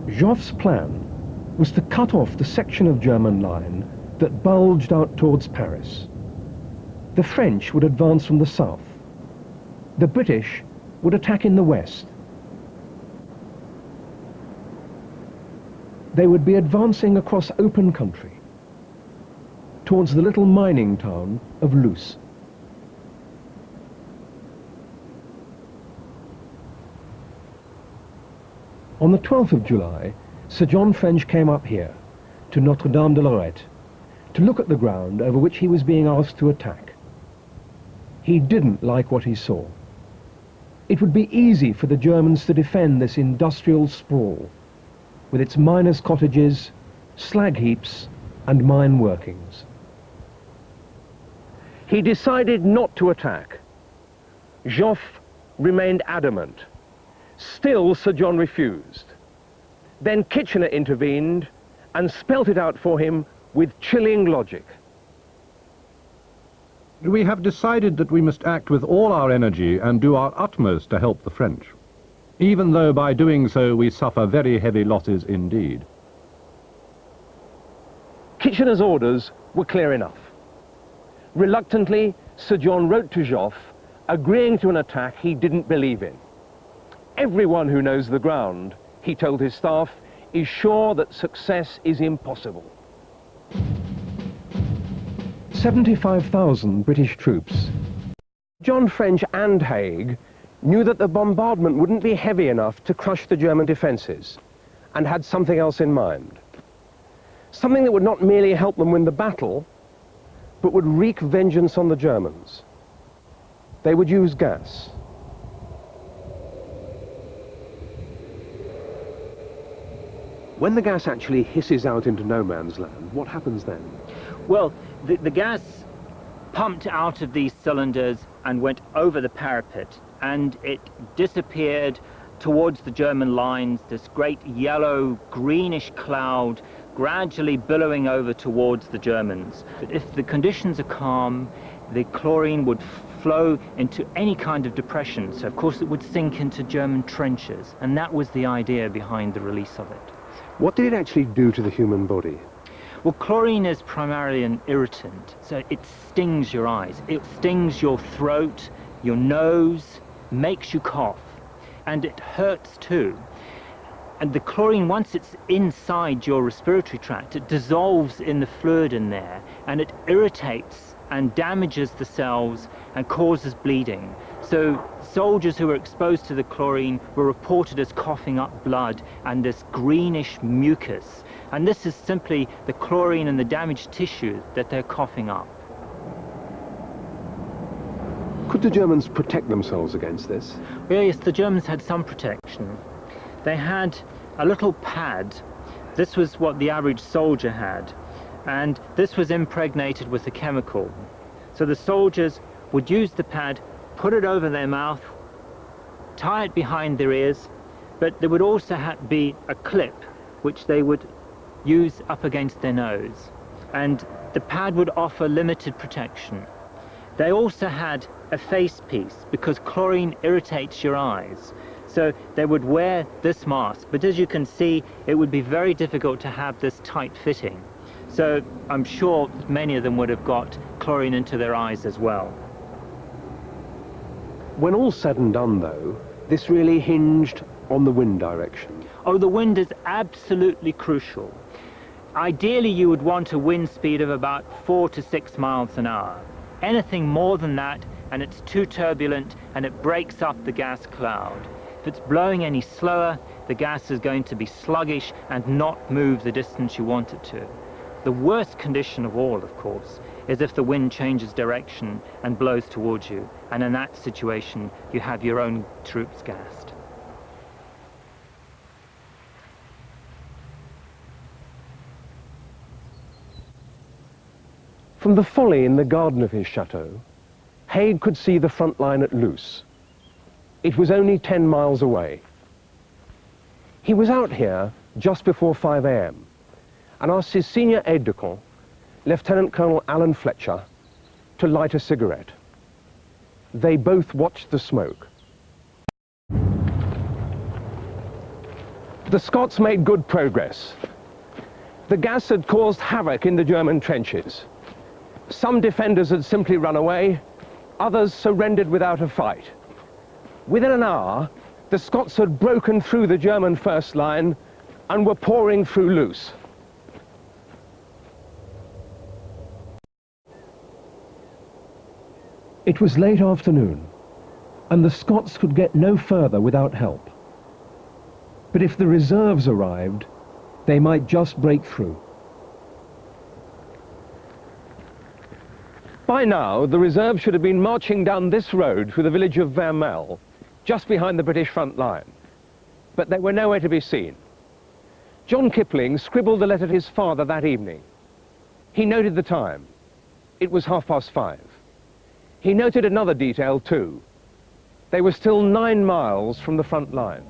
Joffre's plan was to cut off the section of German line that bulged out towards Paris. The French would advance from the south. The British would attack in the west. They would be advancing across open country towards the little mining town of Loos. On the 12th of July, Sir John French came up here, to Notre-Dame-de-Lorette, to look at the ground over which he was being asked to attack. He didn't like what he saw. It would be easy for the Germans to defend this industrial sprawl, with its miners' cottages, slag heaps, and mine workings. He decided not to attack. Joffre remained adamant. Still, Sir John refused. Then Kitchener intervened and spelt it out for him with chilling logic. We have decided that we must act with all our energy and do our utmost to help the French, even though by doing so we suffer very heavy losses indeed. Kitchener's orders were clear enough. Reluctantly, Sir John wrote to Joffre, agreeing to an attack he didn't believe in. Everyone who knows the ground, he told his staff, is sure that success is impossible. 75,000 British troops. John French and Haig knew that the bombardment wouldn't be heavy enough to crush the German defences, and had something else in mind. Something that would not merely help them win the battle, but would wreak vengeance on the Germans. They would use gas. When the gas actually hisses out into no man's land, what happens then? Well, the gas pumped out of these cylinders and went over the parapet, and it disappeared towards the German lines, this great yellow, greenish cloud gradually billowing over towards the Germans. But if the conditions are calm, the chlorine would flow into any kind of depression, so of course it would sink into German trenches, and that was the idea behind the release of it. What did it actually do to the human body? Well, chlorine is primarily an irritant, so it stings your eyes. It stings your throat, your nose, makes you cough, and it hurts too. And the chlorine, once it's inside your respiratory tract, it dissolves in the fluid in there, and it irritates and damages the cells and causes bleeding. So soldiers who were exposed to the chlorine were reported as coughing up blood and this greenish mucus. And this is simply the chlorine and the damaged tissue that they're coughing up. Could the Germans protect themselves against this? Well, yes, the Germans had some protection. They had a little pad. This was what the average soldier had. And this was impregnated with a chemical. So the soldiers would use the pad, put it over their mouth, tie it behind their ears, but there would also be a clip which they would use up against their nose. And the pad would offer limited protection. They also had a face piece because chlorine irritates your eyes. So they would wear this mask, but as you can see, it would be very difficult to have this tight fitting. So I'm sure many of them would have got chlorine into their eyes as well. When all's said and done, though, this really hinged on the wind direction. Oh, the wind is absolutely crucial. Ideally, you would want a wind speed of about 4 to 6 miles an hour. Anything more than that, and it's too turbulent, and it breaks up the gas cloud. If it's blowing any slower, the gas is going to be sluggish and not move the distance you want it to. The worst condition of all, of course, is if the wind changes direction and blows towards you, and in that situation you have your own troops gassed. From the folly in the garden of his chateau, Haig could see the front line at Loos. It was only 10 miles away. He was out here just before 5 a.m. and asked his senior aide-de-camp, Lieutenant Colonel Alan Fletcher, to light a cigarette. They both watched the smoke. The Scots made good progress. The gas had caused havoc in the German trenches. Some defenders had simply run away, others surrendered without a fight. Within an hour, the Scots had broken through the German first line and were pouring through Loos. It was late afternoon, and the Scots could get no further without help. But if the reserves arrived, they might just break through. By now, the reserve should have been marching down this road through the village of Vermelles, just behind the British front line. But they were nowhere to be seen. John Kipling scribbled a letter to his father that evening. He noted the time. It was 5:30. He noted another detail too. They were still 9 miles from the front line.